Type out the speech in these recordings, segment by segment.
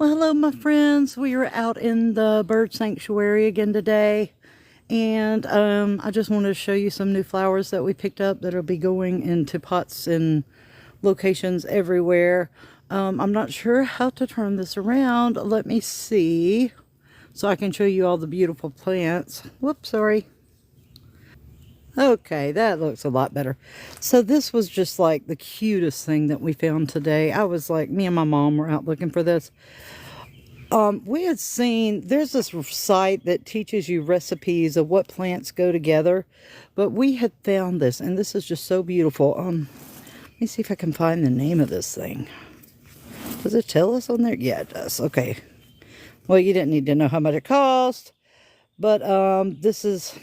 Well, hello, my friends. We are out in the bird sanctuary again today. And I just wanted to show you some new flowers that we picked up that'll be going into pots and locations everywhere. I'm not sure how to turn this around. Let me see so I can show you all the beautiful plants. Whoops, sorry. Okay, that looks a lot better. So this was just like the cutest thing that we found today. I was like, me and my mom were out looking for this. We had seen, there's this site that teaches you recipes of what plants go together, but we had found this, and this is just so beautiful. Let me see if I can find the name of this thing. Does it tell us on there? Yeah, it does. Okay. Well, you didn't need to know how much it cost, but this is,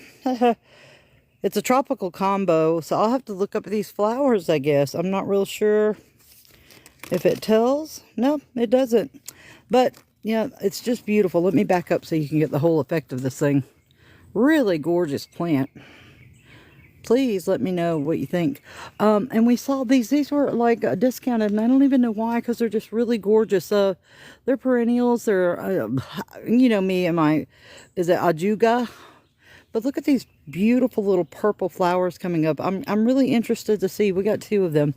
it's a tropical combo, so I'll have to look up these flowers, I guess. I'm not real sure if it tells. No, it doesn't. But yeah, it's just beautiful. Let me back up so you can get the whole effect of this thing. Really gorgeous plant. Please let me know what you think. And we saw these. These were like discounted, and I don't even know why, because they're just really gorgeous. They're perennials. They're, you know me and my, is it ajuga? But look at these beautiful little purple flowers coming up. I'm really interested to see. We got two of them.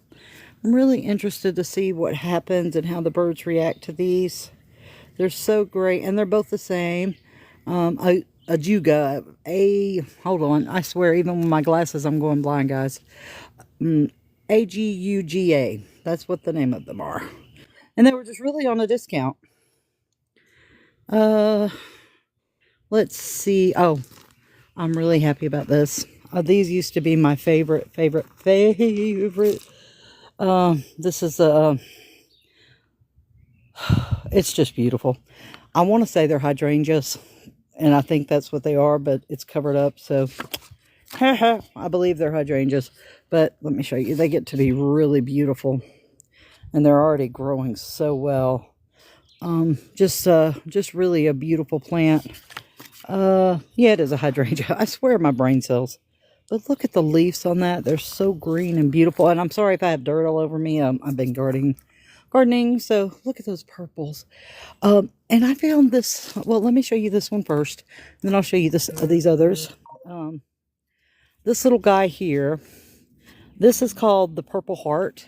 I'm really interested to see what happens and how the birds react to these. They're so great, and they're both the same. Ajuga, hold on, I swear, even with my glasses, I'm going blind, guys. Aguga, that's what the name of them are. And they were just really on a discount. Let's see. Oh, I'm really happy about this. These used to be my favorite. This is it's just beautiful. I want to say they're hydrangeas, and I think that's what they are, but it's covered up, so I believe they're hydrangeas. But let me show you. They get to be really beautiful, and they're already growing so well. Just really a beautiful plant. Yeah, it is a hydrangea. I swear, my brain cells. But look at the leaves on that. They're so green and beautiful. And I'm sorry if I have dirt all over me. I've been gardening, so look at those purples. And I found this. Well, let me show you this one first, and then I'll show you these others. This little guy here, this is called the Purple Heart,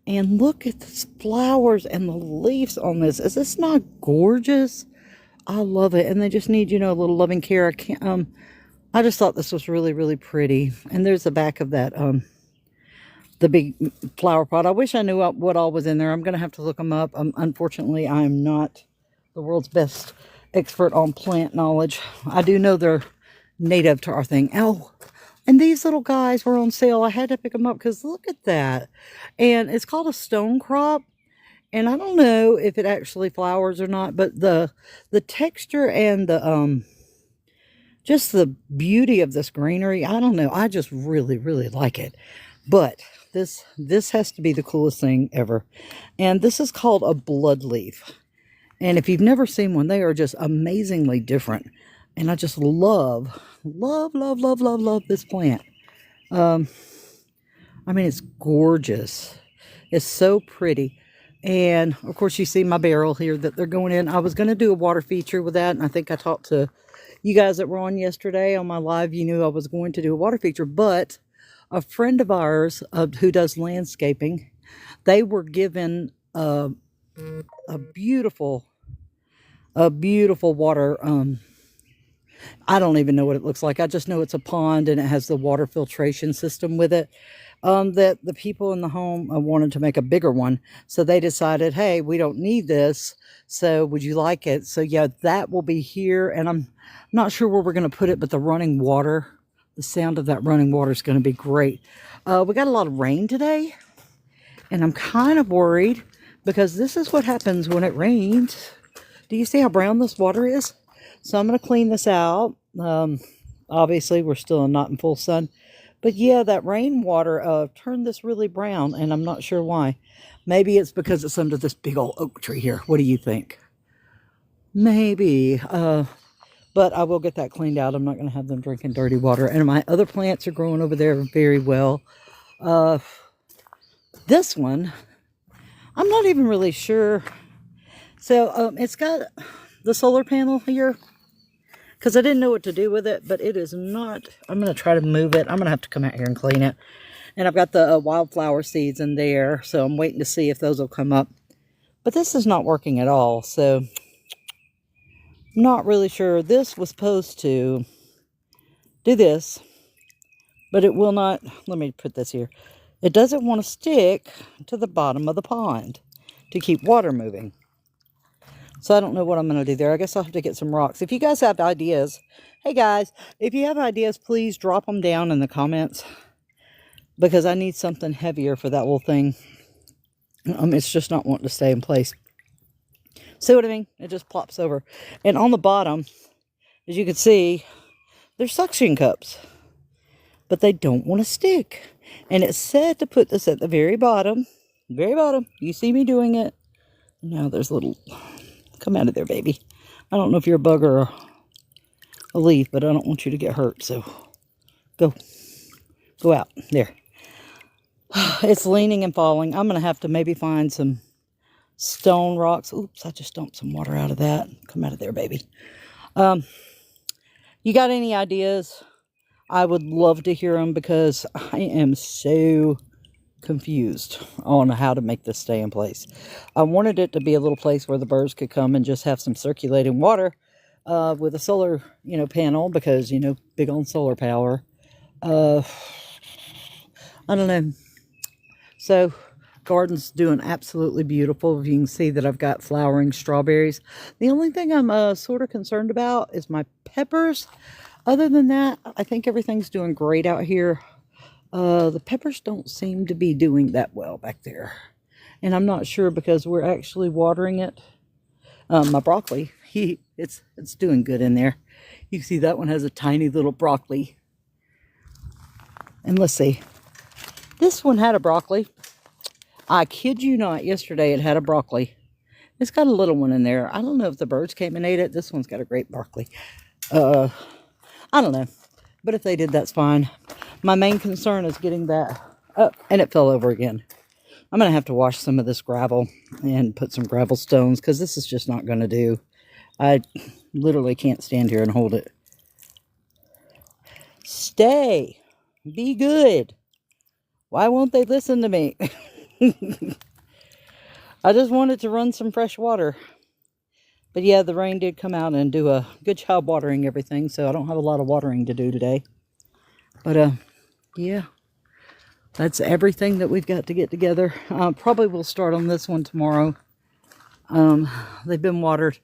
and look at the flowers and the leaves on this. Is this not gorgeous? I love it, and they just need, you know, a little loving care. I just thought this was really, really pretty. And there's the back of that the big flower pot. I wish I knew what all was in there. I'm going to have to look them up. Unfortunately, I'm not the world's best expert on plant knowledge. I do know they're native to our thing. Oh, and these little guys were on sale. I had to pick them up because look at that. And it's called a stone crop. And I don't know if it actually flowers or not, but the texture and the just the beauty of this greenery, I don't know. I just really, really like it. But this has to be the coolest thing ever. And this is called a bloodleaf. And if you've never seen one, they are just amazingly different. And I just love this plant. I mean, it's gorgeous. It's so pretty. And of course, you see my barrel here that they're going in. I was going to do a water feature with that, and I think I talked to you guys that were on yesterday on my live. You knew I was going to do a water feature, but a friend of ours who does landscaping, they were given a beautiful water. I don't even know what it looks like. I just know it's a pond, and it has the water filtration system with it. That the people in the home wanted to make a bigger one. So they decided, hey, we don't need this. So would you like it? So yeah, that will be here. And I'm not sure where we're going to put it, but the running water, the sound of that running water is going to be great. We got a lot of rain today, and I'm kind of worried because this is what happens when it rains. Do you see how brown this water is? So I'm going to clean this out. Obviously, we're still not in full sun. But yeah, that rainwater turned this really brown, and I'm not sure why. Maybe it's because it's under this big old oak tree here. What do you think? Maybe. But I will get that cleaned out. I'm not going to have them drinking dirty water. And my other plants are growing over there very well. This one, I'm not even really sure So it's got the solar panel here because I didn't know what to do with it, but it is not. I'm going to try to move it. I'm going to have to come out here and clean it. And I've got the wildflower seeds in there, so I'm waiting to see if those will come up. But this is not working at all, so I'm not really sure. This was supposed to do this, but it will not. Let me put this here. It doesn't want to stick to the bottom of the pond to keep water moving. So I don't know what I'm going to do there. I guess I'll have to get some rocks. If you guys have ideas, hey guys, if you have ideas, please drop them down in the comments. Because I need something heavier for that little thing. It's just not wanting to stay in place. See what I mean? It just plops over. And on the bottom, as you can see, there's suction cups. But they don't want to stick. And it said to put this at the very bottom. Very bottom. You see me doing it. Now there's a little... Come out of there, baby. I don't know if you're a bug or a leaf, but I don't want you to get hurt. So, go. Go out. There. It's leaning and falling. I'm going to have to maybe find some stone rocks. Oops, I just dumped some water out of that. Come out of there, baby. You got any ideas? I would love to hear them because I am so confused on how to make this stay in place. I wanted it to be a little place where the birds could come and just have some circulating water with a solar, panel because, big on solar power. I don't know. So, garden's doing absolutely beautiful. You can see that I've got flowering strawberries. The only thing I'm sort of concerned about is my peppers. Other than that, I think everything's doing great out here. The peppers don't seem to be doing that well back there. And I'm not sure because we're actually watering it. My broccoli, it's doing good in there. You can see that one has a tiny little broccoli. And let's see. This one had a broccoli. I kid you not, yesterday it had a broccoli. It's got a little one in there. I don't know if the birds came and ate it. This one's got a great broccoli. I don't know. But if they did, that's fine. My main concern is getting that up. And it fell over again. I'm going to have to wash some of this gravel and put some gravel stones because this is just not going to do. I literally can't stand here and hold it. Stay. Be good. Why won't they listen to me? I just wanted to run some fresh water. But yeah, the rain did come out and do a good job watering everything. So I don't have a lot of watering to do today. But yeah. That's everything that we've got to get together. Probably we'll start on this one tomorrow. They've been watered.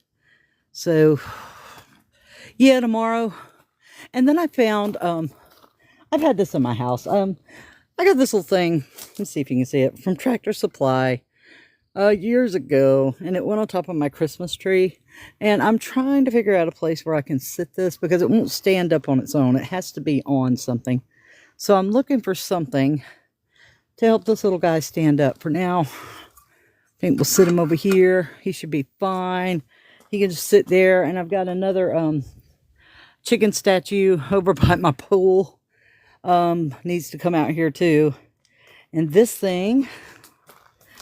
So yeah, tomorrow. And then I found, I've had this in my house. I got this little thing. Let's see if you can see it. From Tractor Supply years ago. And it went on top of my Christmas tree. And I'm trying to figure out a place where I can sit this because it won't stand up on its own. It has to be on something. So I'm looking for something to help this little guy stand up. For now, I think we'll sit him over here. He should be fine. He can just sit there. And I've got another chicken statue over by my pool. Needs to come out here too. And this thing,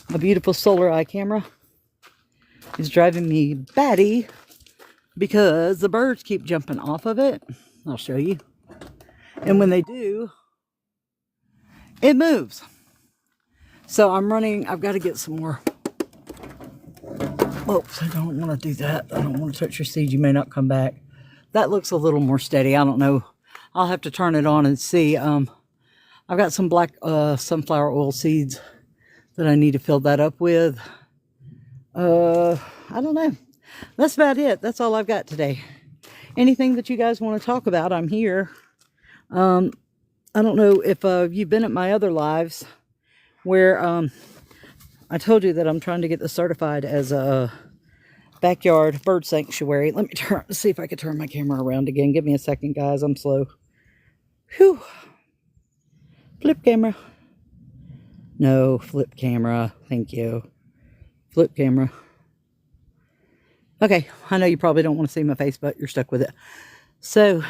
my beautiful solar eye camera, is driving me batty because the birds keep jumping off of it. I'll show you. And when they do, it moves. So I've got to get some more. Oops, I don't want to do that. I don't want to touch your seed. You may not come back. That looks a little more steady. I don't know. I'll have to turn it on and see. I've got some black sunflower oil seeds that I need to fill that up with. I don't know. That's about it. That's all I've got today. Anything that you guys want to talk about, I'm here. I don't know if you've been at my other lives where I told you that I'm trying to get this certified as a backyard bird sanctuary. Let me see if I can turn my camera around again. Give me a second, guys. I'm slow. Whew. Flip camera. No, flip camera. Thank you. Flip camera. Okay, I know you probably don't want to see my face, but you're stuck with it. So,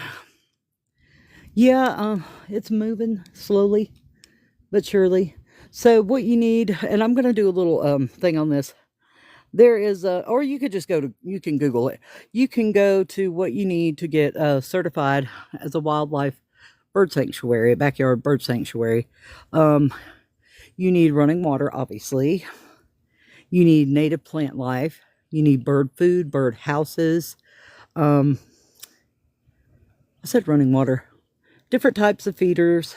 yeah, it's moving slowly but surely. So what you need, and I'm going to do a little thing on this. There is a, or you could just go to, you can Google it. You can go to what you need to get certified as a wildlife bird sanctuary, a backyard bird sanctuary. Um, you need running water, obviously. You need native plant life. You need bird food, bird houses. I said running water. Different types of feeders.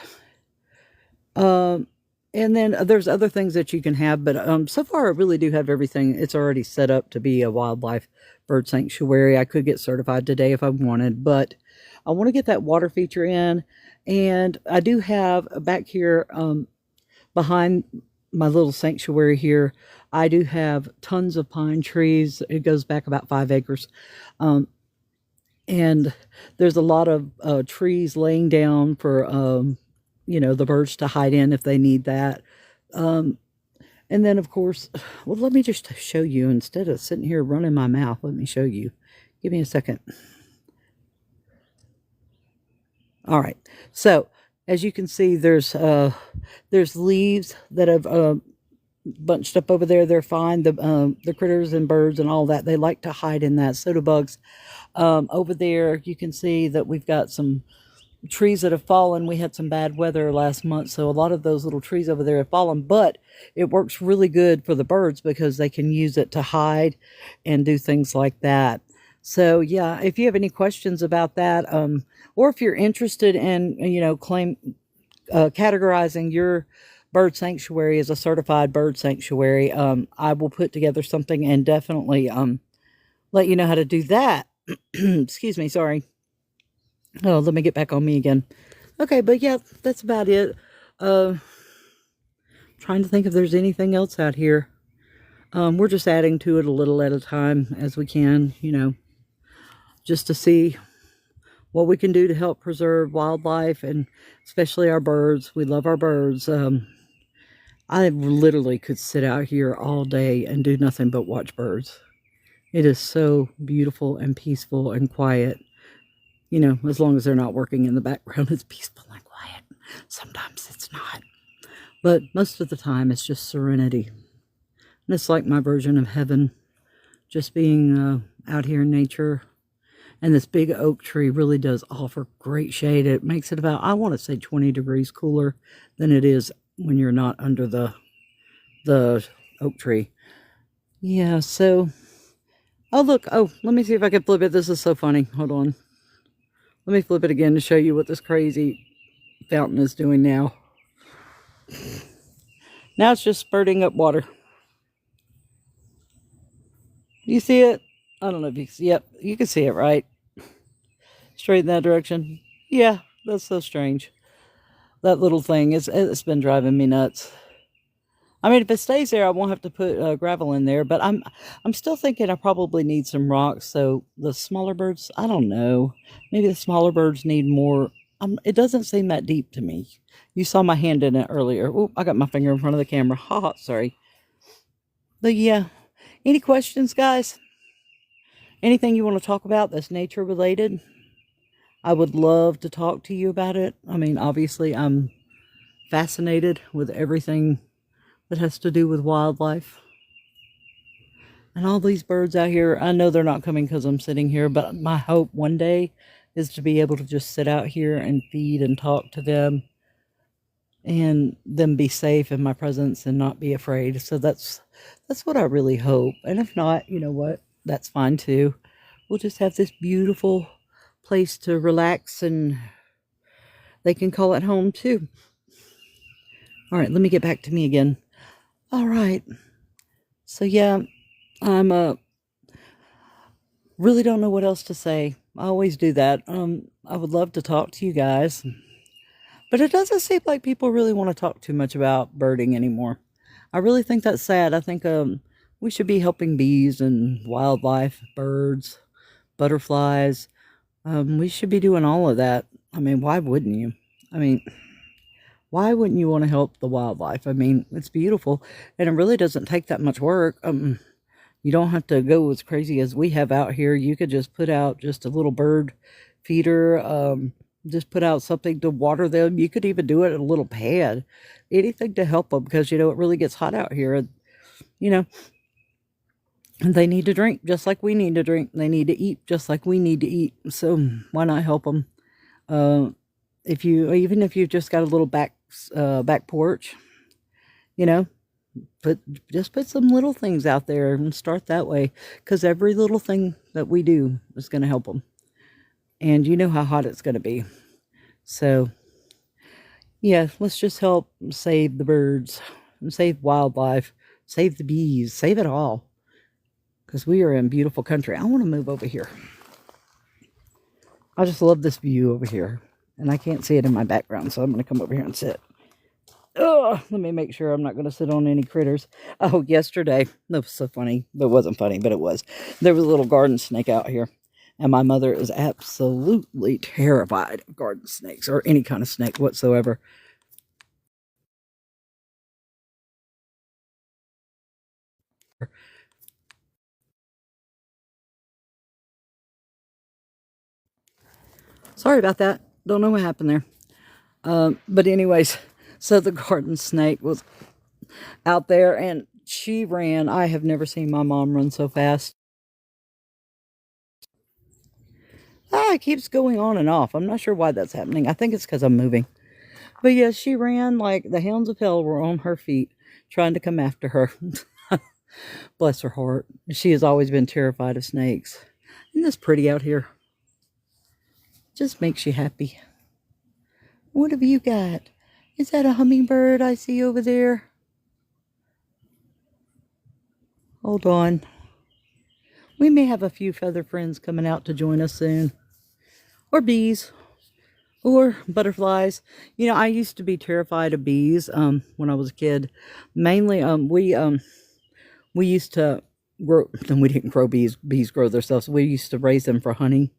Um, and then there's other things that you can have, but so far I really do have everything. It's already set up to be a wildlife bird sanctuary. I could get certified today if I wanted, but I want to get that water feature in. And I do have back here behind my little sanctuary here, I do have tons of pine trees. It goes back about 5 acres. And there's a lot of trees laying down for you know, the birds to hide in if they need that. And then, of course, well, let me just show you. Instead of sitting here running my mouth, let me show you. Give me a second. All right. So, as you can see, there's leaves that have bunched up over there. They're fine. The critters and birds and all that, they like to hide in that. So do bugs. Over there, you can see that we've got some trees that have fallen. We had some bad weather last month, so a lot of those little trees over there have fallen, but it works really good for the birds because they can use it to hide and do things like that. So yeah, if you have any questions about that, or if you're interested in, you know, categorizing your bird sanctuary as a certified bird sanctuary, I will put together something and definitely let you know how to do that. Excuse me, sorry. Oh, let me get back on me again. Okay, but yeah, that's about it. Trying to think if there's anything else out here. We're just adding to it a little at a time as we can, you know, just to see what we can do to help preserve wildlife and especially our birds. We love our birds. I literally could sit out here all day and do nothing but watch birds. It is so beautiful and peaceful and quiet. You know, as long as they're not working in the background, it's peaceful and quiet. Sometimes it's not. But most of the time, it's just serenity. And it's like my version of heaven. Just being out here in nature. And this big oak tree really does offer great shade. It makes it about, I want to say 20 degrees cooler than it is when you're not under the oak tree. Yeah, so... Oh, look. Oh, let me see if I can flip it. This is so funny. Hold on. Let me flip it again to show you what this crazy fountain is doing now. Now it's just spurting up water. You see it? I don't know if you can see it. Yep, you can see it, right? Straight in that direction. Yeah, that's so strange. That little thing, it's been driving me nuts. I mean, if it stays there, I won't have to put gravel in there. But I'm still thinking I probably need some rocks. So the smaller birds, I don't know. Maybe the smaller birds need more. It doesn't seem that deep to me. You saw my hand in it earlier. Oh, I got my finger in front of the camera. Ha, sorry. But yeah, any questions, guys? Anything you want to talk about that's nature related? I would love to talk to you about it. I mean, obviously, I'm fascinated with everything that has to do with wildlife. And all these birds out here, I know they're not coming because I'm sitting here, but my hope one day is to be able to just sit out here and feed and talk to them and them be safe in my presence and not be afraid. So that's what I really hope. And if not, you know what? That's fine too. We'll just have this beautiful place to relax and they can call it home too. All right, let me get back to me again. All right. So yeah, I'm really don't know what else to say. I always do that. I would love to talk to you guys, but it doesn't seem like people really want to talk too much about birding anymore. I really think that's sad. I think we should be helping bees and wildlife, birds, butterflies. We should be doing all of that. I mean, why wouldn't you? I mean, why wouldn't you want to help the wildlife? I mean, it's beautiful, and it really doesn't take that much work. You don't have to go as crazy as we have out here. You could just put out just a little bird feeder, just put out something to water them. You could even do it in a little pad, anything to help them because, you know, it really gets hot out here. And, you know, And they need to drink just like we need to drink. They need to eat just like we need to eat. So why not help them? Uh, if you even if you've just got a little back porch, you know, put just put some little things out there and start that way. Because every little thing that we do is going to help them. And you know how hot it's going to be. So yeah, let's just help save the birds, and save wildlife, save the bees, save it all. Because we are in beautiful country. I want to move over here. I just love this view over here. And I can't see it in my background, so I'm going to come over here and sit. Oh, let me make sure I'm not going to sit on any critters. Oh, yesterday, that was so funny. It wasn't funny, but it was. There was a little garden snake out here. And my mother is absolutely terrified of garden snakes or any kind of snake whatsoever. Sorry about that. Don't know what happened there. But anyways, so the garden snake was out there and she ran. I have never seen my mom run so fast. It keeps going on and off. I'm not sure why that's happening. I think it's because I'm moving. But yeah, she ran like the hounds of hell were on her feet trying to come after her. Bless her heart. She has always been terrified of snakes. Isn't this pretty out here? Just makes you happy. What have you got? Is that a hummingbird I see over there? Hold on. We may have a few feather friends coming out to join us soon. Or bees. Or butterflies. You know, I used to be terrified of bees when I was a kid. Mainly, we used to grow, and we didn't grow bees. Bees grow themselves. We used to raise them for honey.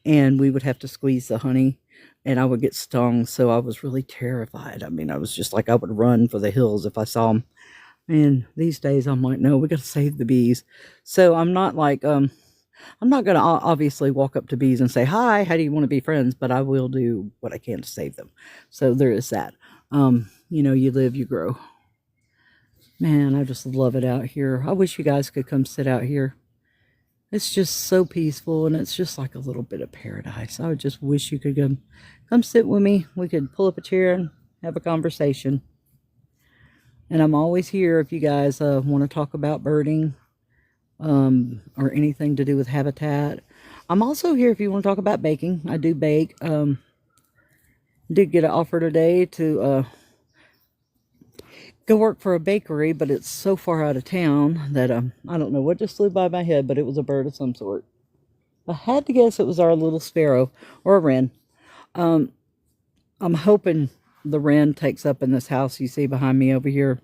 And we would have to squeeze the honey. And I would get stung. So I was really terrified. I mean, I was just like, I would run for the hills if I saw them. And these days I'm like, no, we got to save the bees. So I'm not like, I'm not going to obviously walk up to bees and say, hi, how do you want to be friends? But I will do what I can to save them. So there is that. You know, you live, you grow. Man, I just love it out here. I wish you guys could come sit out here. It's just so peaceful and it's just like a little bit of paradise. I would just wish you could come sit with me. We could pull up a chair and have a conversation. And I'm always here if you guys want to talk about birding or anything to do with habitat. I'm also here if you want to talk about baking. I do bake. Did get an offer today to go work for a bakery, but it's so far out of town that I don't know what just flew by my head, but it was a bird of some sort. I had to guess it was our little sparrow or a wren. I'm hoping the wren takes up in this house you see behind me over here,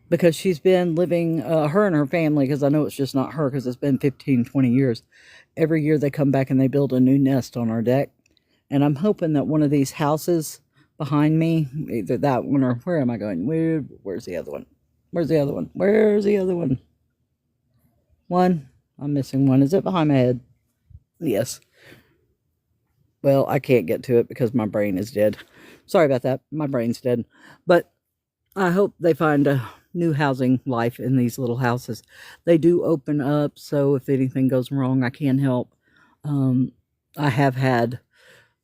because she's been living, her and her family, because I know it's just not her because it's been 15, 20 years. Every year they come back and they build a new nest on our deck. And I'm hoping that one of these houses behind me, either that one or where am I going? Where's the other one? Where's the other one? Where's the other one? One. I'm missing one. Is it behind my head? Yes. Well, I can't get to it because my brain is dead. Sorry about that. My brain's dead. But I hope they find a new housing life in these little houses. They do open up, so if anything goes wrong, I can help. I have had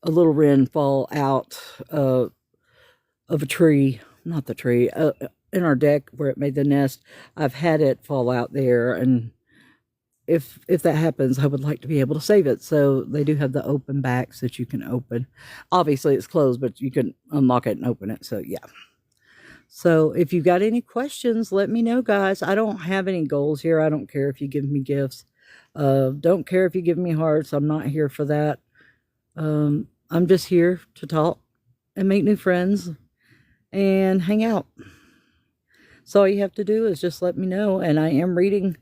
a little wren fall out of a tree, not the tree, in our deck where it made the nest. I've had it fall out there, and if that happens, I would like to be able to save it. So they do have the open backs that you can open. Obviously, it's closed, but you can unlock it and open it. So yeah. So if you've got any questions, let me know, guys. I don't have any goals here. I don't care if you give me gifts. Don't care if you give me hearts. I'm not here for that. I'm just here to talk and make new friends and hang out. So all you have to do is just let me know. And I am reading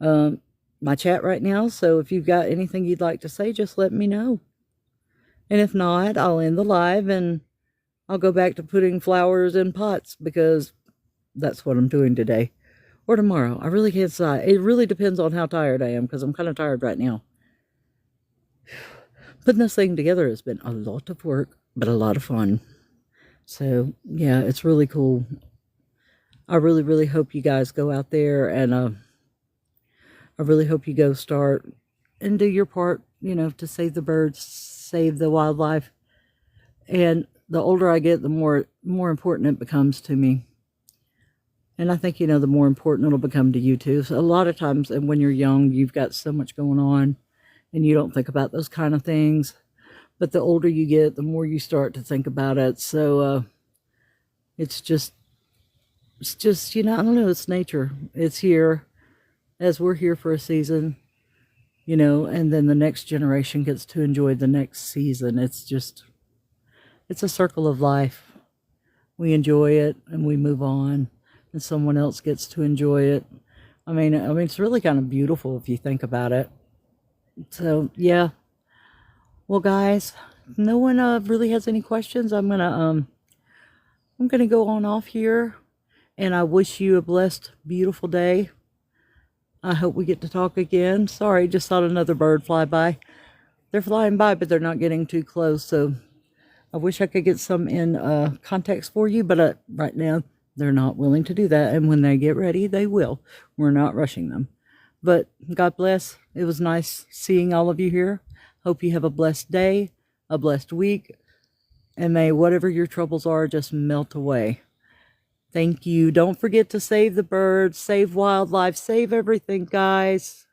my chat right now. So if you've got anything you'd like to say, just let me know. And if not, I'll end the live and I'll go back to putting flowers in pots because that's what I'm doing today or tomorrow. I really can't decide. It really depends on how tired I am because I'm kind of tired right now. Putting this thing together has been a lot of work, but a lot of fun. So yeah, it's really cool. I really, really hope you guys go out there and I really hope you go start and do your part, you know, to save the birds, save the wildlife. And the older I get, the more important it becomes to me. And I think, you know, the more important it'll become to you too. So a lot of times, and when you're young, you've got so much going on and you don't think about those kind of things. But the older you get, the more you start to think about it. So it's just, you know, I don't know, it's nature. It's here as we're here for a season, you know, and then the next generation gets to enjoy the next season. It's just, it's a circle of life. We enjoy it and we move on, and someone else gets to enjoy it. I mean, it's really kind of beautiful if you think about it. So, yeah. Well, guys, no one really has any questions. I'm gonna go on off here, and I wish you a blessed, beautiful day. I hope we get to talk again. Sorry, just saw another bird fly by. They're flying by, but they're not getting too close. So I wish I could get some in context for you, but right now they're not willing to do that. And when they get ready, they will. We're not rushing them. But God bless. It was nice seeing all of you here. Hope you have a blessed day, a blessed week, and may whatever your troubles are just melt away. Thank you. Don't forget to save the birds, save wildlife, save everything, guys.